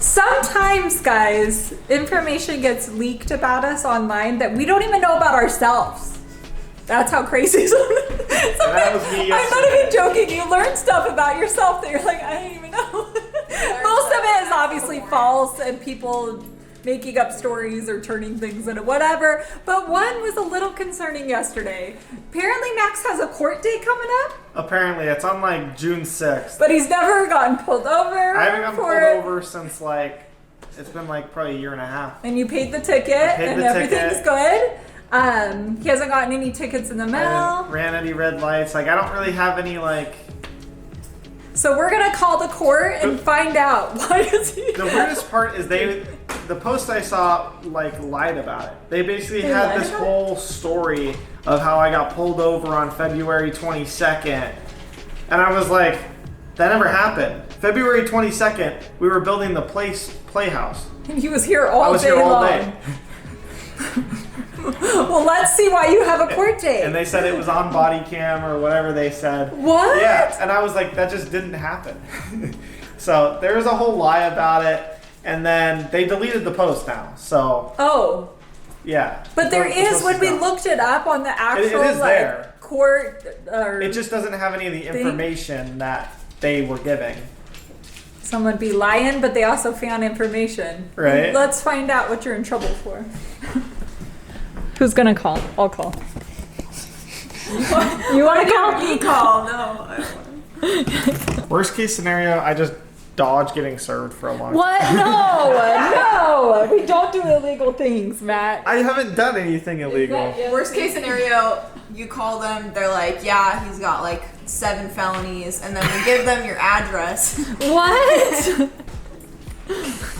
Sometimes, guys, information gets leaked about us online that we don't even know about ourselves. That's how crazy That was me yesterday. I'm not even joking. You learn stuff about yourself that you're like, I didn't even know. Most of it is obviously false and people making up stories or turning things into whatever. But one was a little concerning yesterday. Apparently Max has a court date coming up. Apparently, it's on like June 6th. But he's never gotten pulled over. I haven't gotten pulled over since like, it's been like probably a year and a half. And you paid the ticket and everything's good. He hasn't gotten any tickets in the mail. Ran any red lights. Like, I don't really have any like... So we're gonna call the court and find out why is he... The weirdest part is the post I saw like lied about it. They basically had this whole story of how I got pulled over on February 22nd. And I was like, that never happened. February 22nd, we were building the playhouse. And he was here all day I was here all day. Well, let's see why you have a court date. And they said it was on body cam or whatever they said. What? Yeah, and I was like, that just didn't happen. So there was a whole lie about it, and then they deleted the post now. So. Oh. Yeah. But there is, when we looked it up on the actual it is like there. court. It just doesn't have any of the information that they were giving. Someone be lying, but they also found information. Right. Let's find out what you're in trouble for. Who's gonna call? I'll call. You want to call? Me call? No, I don't want. Worst case scenario, I just dodge getting served for a long time. What? No, we don't do illegal things, Matt. I haven't done anything illegal. Worst case scenario, you call them, they're like, yeah, he's got like 7 felonies, and then you give them your address. What?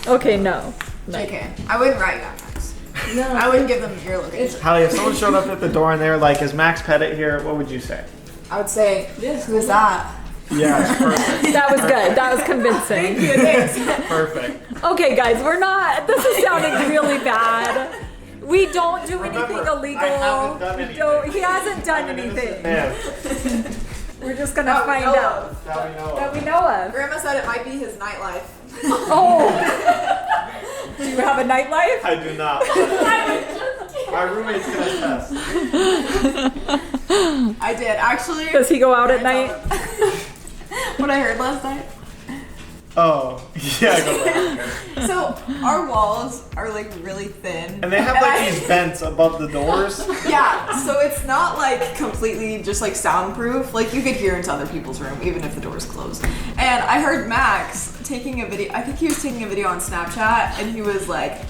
Okay, no. Okay, I wouldn't write you that, Max. No. I wouldn't give them your location. Hallie, if someone showed up at the door and they were like, is Max Pettit here, what would you say? I would say, who's that? Yeah, it's perfect. That was good. That was convincing. Perfect. Okay, guys, this is sounding really bad. We don't do anything illegal. I haven't done anything. He hasn't done anything. Man, We're just gonna find out. That we know of. Grandma said it might be his nightlife. Oh. Do you have a nightlife? I do not. My roommate's gonna test. I did, actually. Does he go out at night? What I heard last night. Oh, yeah, I go there. So our walls are like really thin. And they have like these vents above the doors. Yeah, so it's not like completely just like soundproof. Like you could hear into other people's room even if the door's closed. And I heard Max taking a video, I think he was taking a video on Snapchat, and he was like,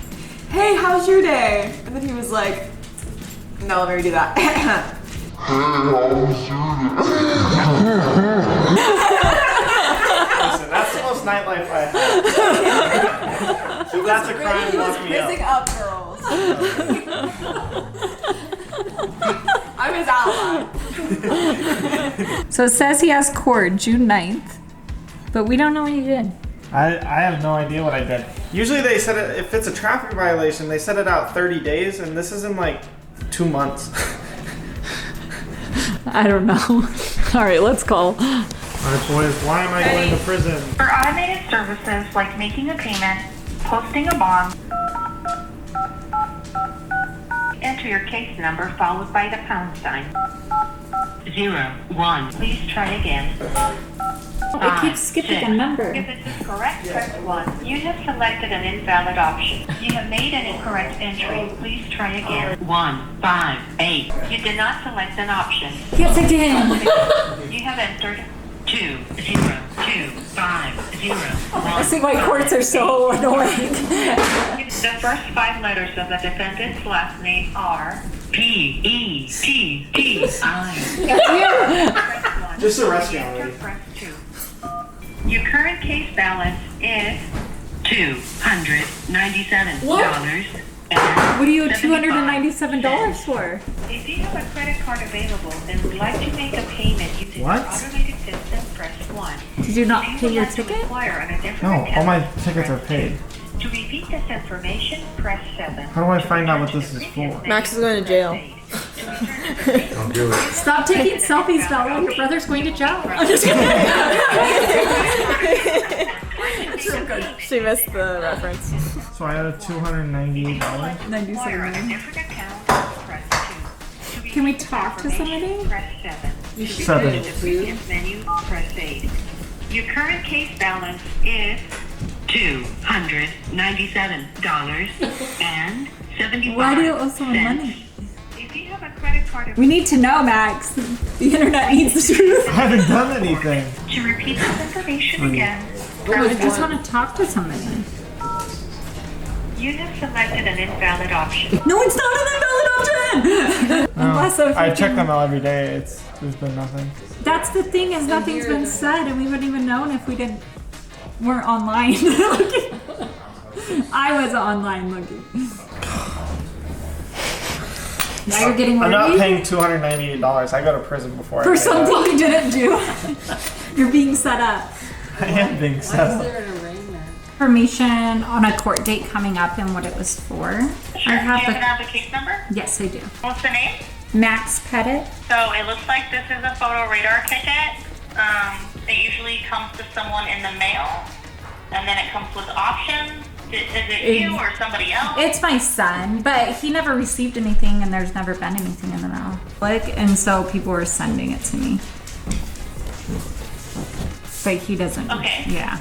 hey, how's your day? And then he was like, no, let me redo that. Listen, that's the most nightlife I have. So that's a crime, He was lock me up. raising up girls. I'm his ally. So it says he has court June 9th, but we don't know what he did. I have no idea what I did. Usually they set it, if it's a traffic violation, they set it out 30 days, and this is in like 2 months. I don't know. All right, let's call. Alright boys, why am I going to prison? For automated services like making a payment, posting a bond, enter your case number followed by the pound sign. 01. Please try again. It keeps skipping a number. If this is correct, press 1. You have selected an invalid option. You have made an incorrect entry. Please try again. 1, 5, 8. You did not select an option. Yes, I did. You have entered 2, 0, 2, 5, 0, 1. I see why courts are so annoying. The first 5 letters of the defendant's last name are P-E-T-T-I. Just arrest me already. Press 2. Your current case balance is $297. What? What do you have $297 for? If you have a credit card available and would like to make a payment using What? your automated system, press 1. Did you not If pay would your like to ticket? inquire on a different No, all my account, tickets are press paid. 2. To repeat this information, press 7. How do I find out what To this is return to the for? previous Max is menu, going to jail. press 8. To return to the previous Don't do it. Stop taking selfies, Bella. Your brother's going to jail. I'm just kidding. room code. She missed the reference. So I owe $298. 97. Or a different account, press 2. To Can we receive talk to information, somebody? Press 7. To Seven. return to the previous menu, press 8. Your current case balance is $297.71. Why do you owe someone money? If you have a credit card, We need to know, Max. The internet needs the truth. I haven't done anything. to repeat this information again, I just want to talk to somebody. you have selected an invalid option. No, it's not an invalid option! Unless I if check them out every day. There's been nothing. That's the thing, is nothing's been said, and we wouldn't even known if we weren't online looking. I was online looking. Now you're getting I'm worried? not paying $298. I go to prison before I For pay something that. you didn't do. You're being set up. I am being set up. Information on a court date coming up and what it was for. Sure. I Do you have have the case number? Yes, I do. What's the name? Max Pettit. So it looks like this is a photo radar ticket. It usually comes to someone in the mail, and then it comes with options. Is it you or somebody else? It's my son, but he never received anything, and there's never been anything in the mail. And so people were sending it to me. But he doesn't. Okay. Yeah.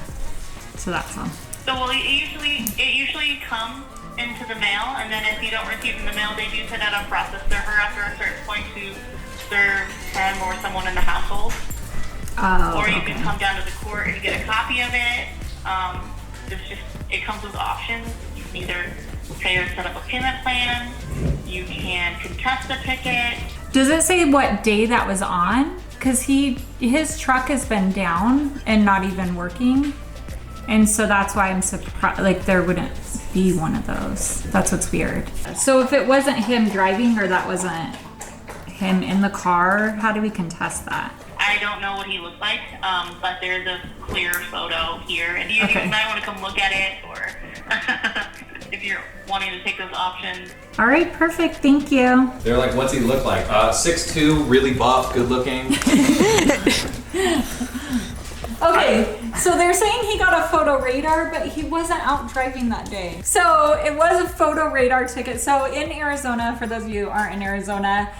So that's all. So well, it usually comes into the mail, and then if you don't receive it in the mail, they do send out a process server after a certain point to serve him or someone in the household. Oh, Or you okay. can come down to the court and get a copy of it. It comes with options. You can either pay or set up a payment plan. You can contest the ticket. Does it say what day that was on? Because his truck has been down and not even working. And so that's why I'm surprised, like there wouldn't be one of those. That's what's weird. So if it wasn't him driving or that wasn't him in the car, how do we contest that? I don't know what he looked like, but there's a clear photo here, and you Okay. might want to come look at it, or if you're wanting to take those options. All right, perfect, thank you. They're like, what's he look like? 6'2", really buff, good looking. Okay, so they're saying he got a photo radar, but he wasn't out driving that day. So it was a photo radar ticket. So in Arizona, for those of you who aren't in Arizona,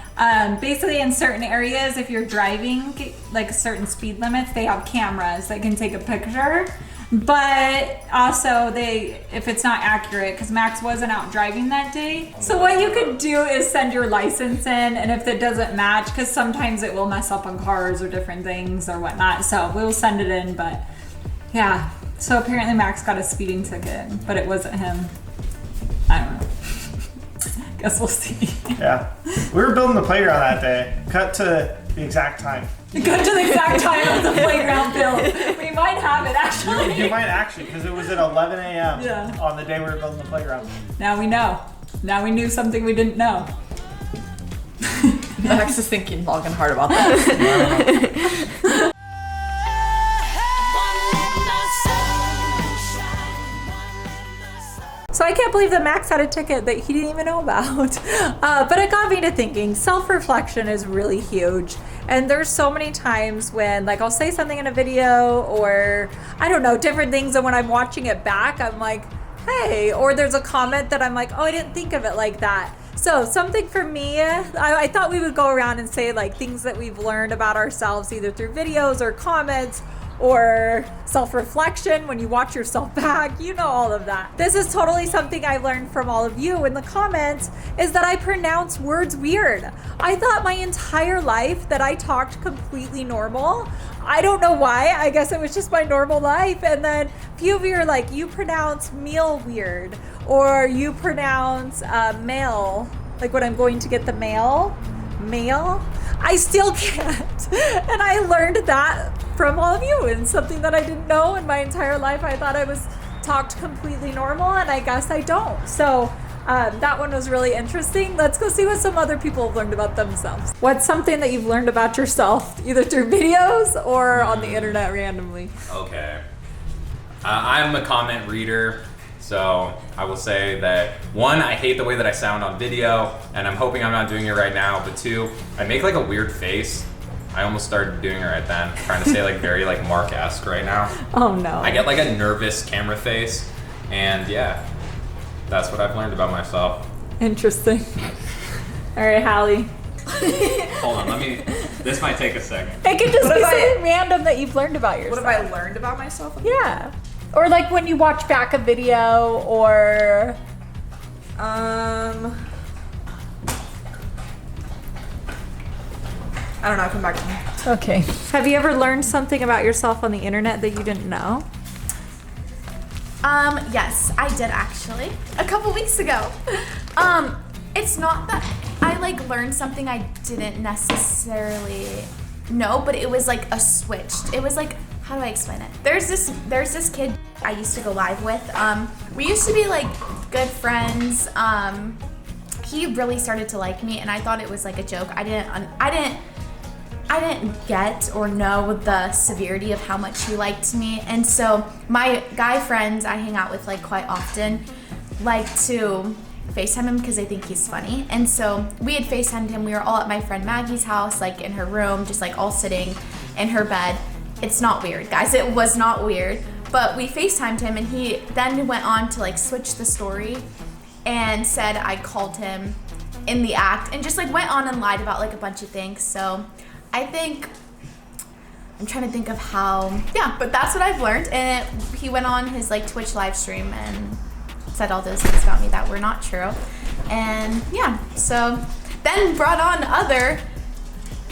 basically in certain areas, if you're driving like certain speed limits, they have cameras that can take a picture. But also if it's not accurate, because Max wasn't out driving that day. So what you could do is send your license in, and if it doesn't match, because sometimes it will mess up on cars or different things or whatnot, so we'll send it in, but yeah. So apparently Max got a speeding ticket, but it wasn't him. I don't know. Guess we'll see. Yeah. We were building the playground that day. Cut to the exact time. Go to the exact time of the playground build. We might have it actually. You might actually, because it was at 11 a.m. Yeah. on the day we were building the playground. Now we know. Now we knew something we didn't know. Max is thinking long and hard about that. So I can't believe that Max had a ticket that he didn't even know about. But it got me to thinking, self-reflection is really huge. And there's so many times when like I'll say something in a video or I don't know, different things, and when I'm watching it back, I'm like, hey, or there's a comment that I'm like, oh, I didn't think of it like that. So something for me, I thought we would go around and say like things that we've learned about ourselves either through videos or comments or self-reflection when you watch yourself back, you know, all of that. This is totally something I learned from all of you in the comments, is that I pronounce words weird. I thought my entire life that I talked completely normal. I don't know why, I guess it was just my normal life. And then a few of you are like, you pronounce meal weird, or you pronounce mail, like when I'm going to get the mail. I still can't. And I learned that from all of you, and something that I didn't know in my entire life. I thought I was talked completely normal, and I guess I don't. So that one was really interesting. Let's go see what some other people have learned about themselves. What's something that you've learned about yourself, either through videos or on the internet randomly? Okay. I'm a comment reader, so I will say that 1, I hate the way that I sound on video, and I'm hoping I'm not doing it right now, but 2, I make like a weird face I almost started doing it right then, trying to stay like very like Mark-esque right now. Oh no. I get like a nervous camera face, and yeah, that's what I've learned about myself. Interesting. All right, Hallie. Hold on, this might take a second. It could just be something random that you've learned about yourself. What have I learned about myself? Yeah. Or like when you watch back a video, or I don't know, come back to me. okay. Have you ever learned something about yourself on the internet that you didn't know? Yes, I did actually. A couple weeks ago. It's not that I like learned something I didn't necessarily know, but it was like a switch. It was like, how do I explain it? There's this kid I used to go live with. We used to be like good friends. He really started to like me, and I thought it was like a joke. I didn't get or know the severity of how much he liked me. And so my guy friends I hang out with like quite often like to FaceTime him because they think he's funny. And so we had FaceTimed him. We were all at my friend Maggie's house, like in her room, just like all sitting in her bed. It's not weird, guys. It was not weird. But we FaceTimed him, and he then went on to like switch the story and said I called him in the act, and just like went on and lied about like a bunch of things. So I think, I'm trying to think of how, yeah, but that's what I've learned. And he went on his like Twitch live stream and said all those things about me that were not true. And yeah, so then brought on other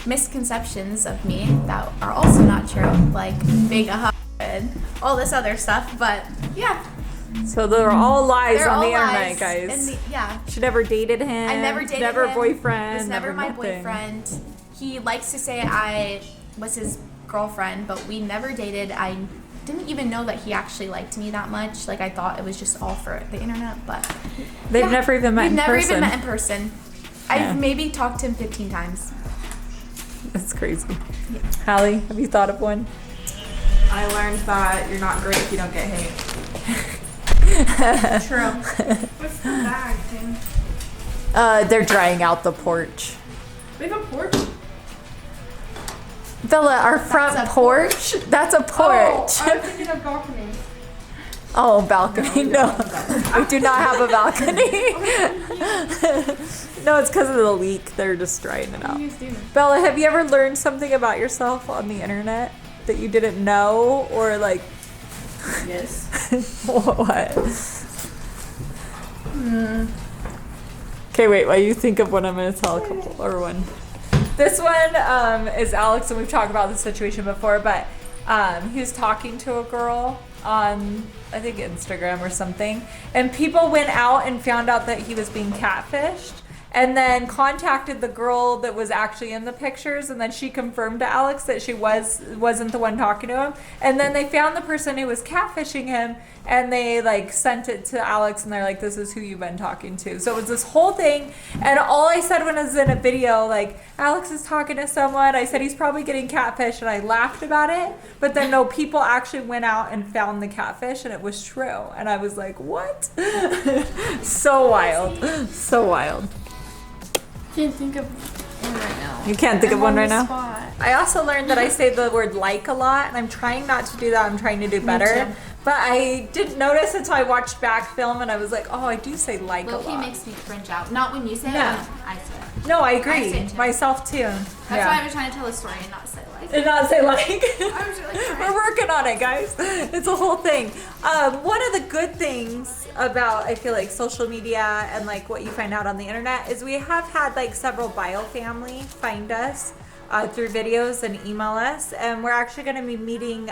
misconceptions of me that are also not true, like being a hug and all this other stuff. But yeah. So they're all lies They're on all the internet, lies. guys. Yeah. She never dated him. I never dated never him. boyfriend. Was never my nothing. boyfriend. He likes to say I was his girlfriend, but we never dated. I didn't even know that he actually liked me that much. Like I thought it was just all for the internet, but They've never even met we've in never person. even met in person. Yeah. I've maybe talked to him 15 times. That's crazy. Hallie, have you thought of one? I learned that you're not great if you don't get hate. True. What's the bag, Tim? They're drying out the porch. We have a porch. Bella, our front a porch? That's a porch. I was thinking of balconies. Oh, balcony. No, we do not have a balcony. No, it's because of the leak. They're just drying it out. Bella, have you ever learned something about yourself on the internet that you didn't know, or like? Yes. What? Okay, wait. While you think of one, I'm gonna tell a couple or one. This one is Alex, and we've talked about this situation before, but he was talking to a girl on, I think, Instagram or something, and people went out and found out that he was being catfished, and then contacted the girl that was actually in the pictures, and then she confirmed to Alex that she wasn't the one talking to him, and then they found the person who was catfishing him, and they like sent it to Alex, and they're like, this is who you've been talking to. So it was this whole thing, and all I said when I was in a video, like, Alex is talking to someone, I said he's probably getting catfished, and I laughed about it, but then no, people actually went out and found the catfish, and it was true, and I was like, what? So wild. So wild. Can't think of one right now. You can't think of one right now? Spot. I also learned that I say the word like a lot, and I'm trying not to do that. I'm trying to do better. too. But I didn't notice until I watched back film, and I was like, oh, I do say like a Loki lot. makes me cringe out. Not when you say No. it, when I say it. No, I I agree. say it too. Myself too. That's why I was trying to tell a story and not say like. And not say like. I was really trying. We're working on it, guys. It's a whole thing. One of the good things about, I feel like, social media and like what you find out on the internet is we have had like several bio family find us through videos and email us, and we're actually going to be meeting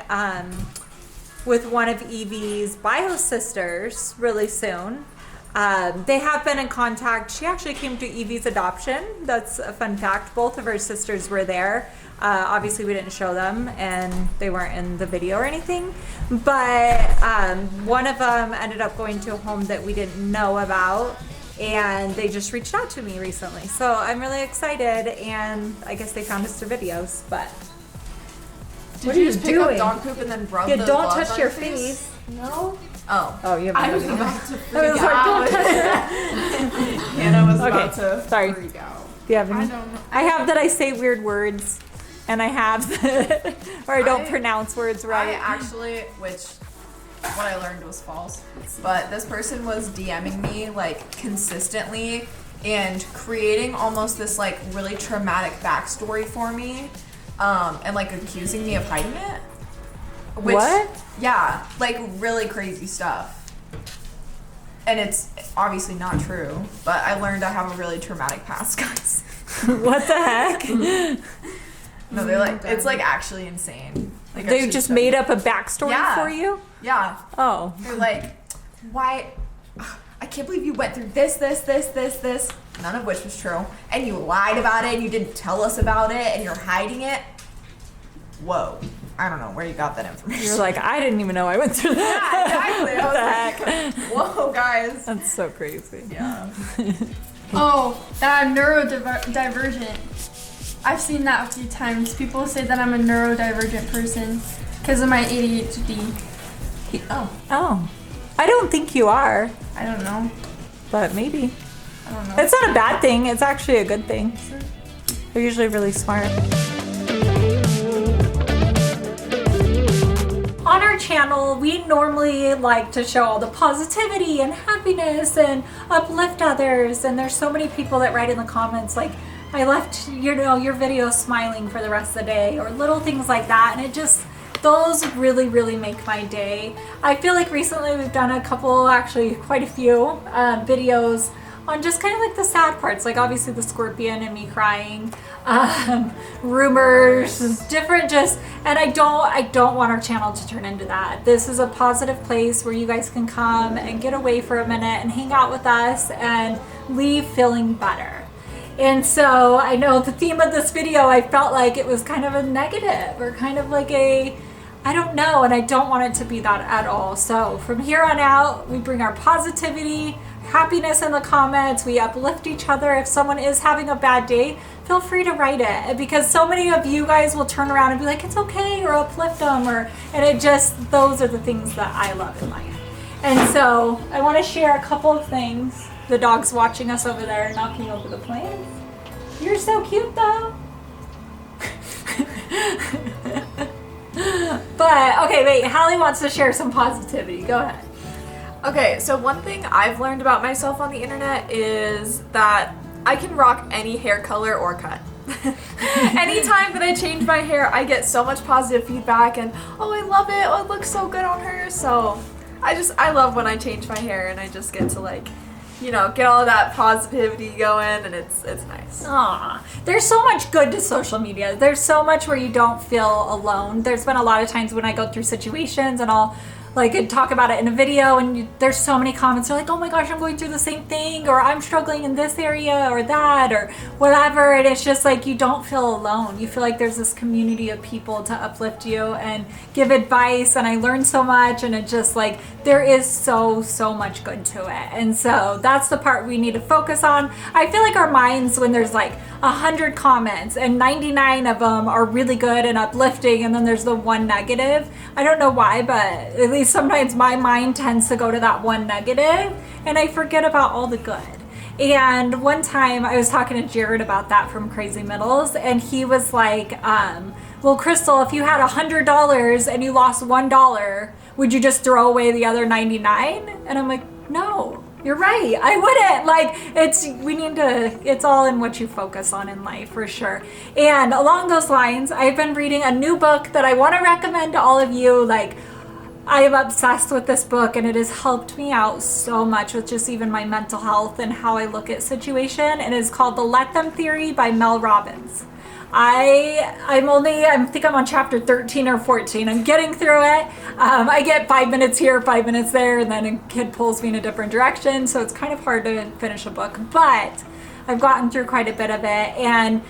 with one of Evie's bio sisters really soon. They have been in contact. She actually came to Evie's adoption. That's a fun fact. Both of her sisters were there. Obviously, we didn't show them, and they weren't in the video or anything. But one of them ended up going to a home that we didn't know about, and they just reached out to me recently. So I'm really excited, and I guess they found us through videos. But Did What you are just you pick up doing? dog poop and then rub yeah, the don't gloves touch on your face? face. No. Oh. Oh, you have I was video. about to I freak was like, out. don't touch that. Hannah was Okay, about to sorry. freak out. Do you have any? I don't know. I have that I say weird words. and I have the, or I don't pronounce words I right. actually, which what I learned was false, but this person was DMing me like consistently and creating almost this like really traumatic backstory for me, and like accusing me of hiding it. Which, What? Yeah, like really crazy stuff. And it's obviously not true, but I learned I have a really traumatic past, guys. What the heck? No, they're like, it's like actually insane. Like They actually just studied- made up a backstory Yeah. for you? Yeah. Oh. They're like, why? I can't believe you went through this. None of which was true. And you lied about it and you didn't tell us about it and you're hiding it. Whoa. I don't know where you got that information. You're like, I didn't even know I went through that. Yeah, exactly. What the I heck? was like, whoa, guys. That's so crazy. Yeah. Oh, that I'm neurodivergent. I've seen that a few times. People say that I'm a neurodivergent person because of my ADHD. Oh. I don't think you are, I don't know. but maybe. I don't know. It's not a bad thing. It's actually a good thing. They're usually really smart. On our channel, we normally like to show all the positivity and happiness and uplift others. And there's so many people that write in the comments like, I left your video smiling for the rest of the day, or little things like that. And it just, those really, really make my day. I feel like recently we've done a couple, actually quite a few videos on just kind of like the sad parts, like obviously the scorpion and me crying, rumors, different just, and I don't want our channel to turn into that. This is a positive place where you guys can come and get away for a minute and hang out with us and leave feeling better. And so I know the theme of this video, I felt like it was kind of a negative or kind of like a, I don't know, and I don't want it to be that at all. So from here on out, we bring our positivity, happiness in the comments, we uplift each other. If someone is having a bad day, feel free to write it, because so many of you guys will turn around and be like, it's okay, or uplift them, or, and it just, those are the things that I love in life. And so I want to share a couple of things. The dog's watching us over there, knocking over the plants. You're so cute though. But okay, wait, Hallie wants to share some positivity. Go ahead. Okay, so one thing I've learned about myself on the internet is that I can rock any hair color or cut. Anytime that I change my hair, I get so much positive feedback and, oh, I love it, oh, it looks so good on her. So I love when I change my hair and I just get to like, you know, get all of that positivity going, and it's nice. Aw, there's so much good to social media. There's so much where you don't feel alone. There's been a lot of times when I go through situations and I'll like talk about it in a video, and there's so many comments. They're like, oh my gosh, I'm going through the same thing, or I'm struggling in this area or that, or whatever. And it's just like, you don't feel alone. You feel like there's this community of people to uplift you and give advice. And I learned so much, and it just like, there is so much good to it. And so that's the part we need to focus on. I feel like our minds, when there's like 100 comments and 99 of them are really good and uplifting, and then there's the one negative. I don't know why, but at least sometimes my mind tends to go to that one negative and I forget about all the good. And one time I was talking to Jared about that from Crazy Middles, and he was like, well, Crystal, if you had $100 and you lost $1, would you just throw away the other 99? And I'm like, no, you're right, I wouldn't. Like, it's all in what you focus on in life, for sure. And along those lines, I've been reading a new book that I want to recommend to all of you. Like, I am obsessed with this book, and it has helped me out so much with just even my mental health and how I look at situation. And it's called The Let Them Theory by Mel Robbins. I think I'm on chapter 13 or 14. I'm getting through it. I get 5 minutes here, 5 minutes there, and then a kid pulls me in a different direction. So it's kind of hard to finish a book, but I've gotten through quite a bit of it. And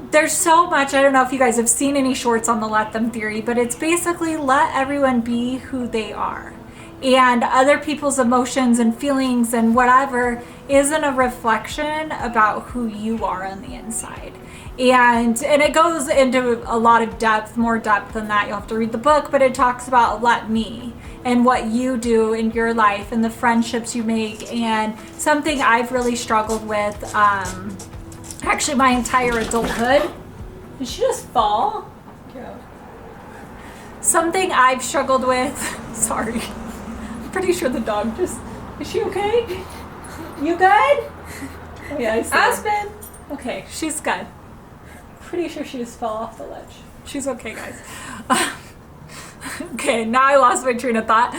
there's so much. I don't know if you guys have seen any shorts on the Let Them Theory, but it's basically let everyone be who they are. And other people's emotions and feelings and whatever isn't a reflection about who you are on the inside. And it goes into a lot of depth, more depth than that. You'll have to read the book, but it talks about let me and what you do in your life and the friendships you make. And something I've really struggled with, actually my entire adulthood, Did she just fall? Yeah. Something I've struggled with. Sorry. I'm pretty sure the dog just. Is she okay? You good? Oh, yeah, I see. Aspen. Okay, she's good. Pretty sure she just fell off the ledge. She's okay, guys. Okay, now I lost my train of thought.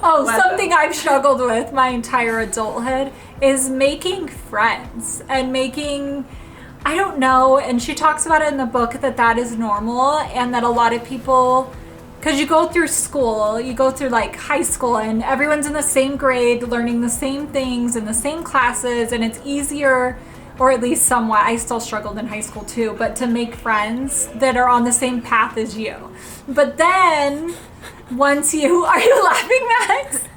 Something I've struggled with my entire adulthood is making friends and making, I don't know, and she talks about it in the book that is normal and that a lot of people, because you go through school, you go through like high school and everyone's in the same grade, learning the same things in the same classes, and it's easier, or at least somewhat, I still struggled in high school too, but to make friends that are on the same path as you. But then, once you, are you laughing, Max?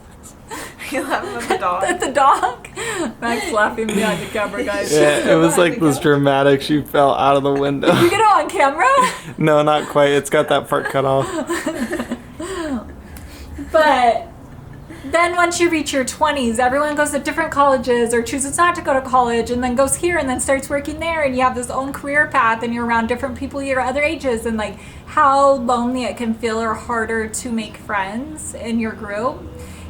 You laughing at the dog? At the dog? Max laughing behind the camera, guys. Yeah, it was like this dramatic. She fell out of the window. Did you get it on camera? No, not quite. It's got that part cut off. But then once you reach your 20s, everyone goes to different colleges or chooses not to go to college and then goes here and then starts working there, and you have this own career path and you're around different people your other ages, and like how lonely it can feel or harder to make friends in your group.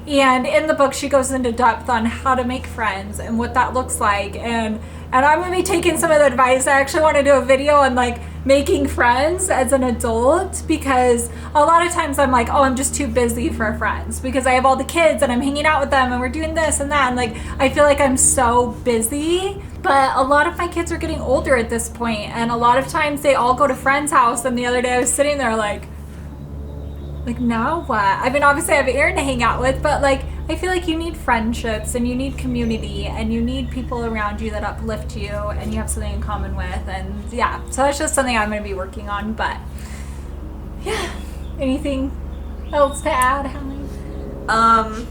And in the book, she goes into depth on how to make friends and what that looks like. And I'm going to be taking some of the advice. I actually want to do a video on like making friends as an adult, because a lot of times I'm like, oh, I'm just too busy for friends because I have all the kids and I'm hanging out with them and we're doing this and that. And like, I feel like I'm so busy. But a lot of my kids are getting older at this point, and a lot of times they all go to friends' house. And the other day I was sitting there like now what? I mean, obviously I have Aaron to hang out with, but like I feel like you need friendships and you need community and you need people around you that uplift you and you have something in common with. And yeah, so that's just something I'm going to be working on. But yeah, anything else to add, Hallie?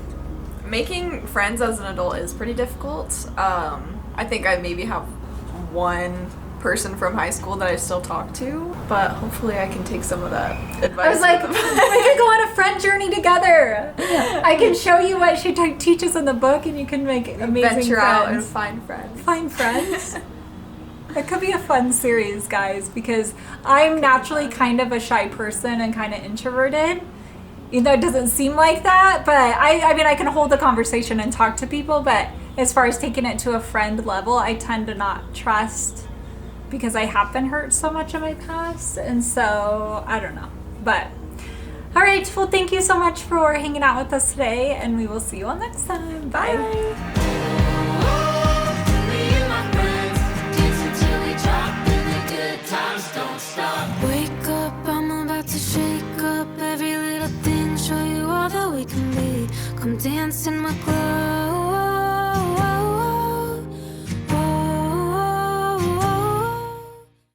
Making friends as an adult is pretty difficult. I think I maybe have one person from high school that I still talk to, but hopefully I can take some of that advice. I was like, we could go on a friend journey together. I can show you what she teaches in the book, and you can make amazing venture friends. out and find friends. Find friends. It could be a fun series, guys, because I'm naturally kind of a shy person and kind of introverted. Even though it doesn't seem like that, but I mean, I can hold a conversation and talk to people, but as far as taking it to a friend level, I tend to not trust, because I have been hurt so much in my past, and so I don't know. But all right, well, thank you so much for hanging out with us today, and we will see you all next time. Bye. Wake up, I'm about to shake up every little thing, show you all that we can be. Come dance in my glow.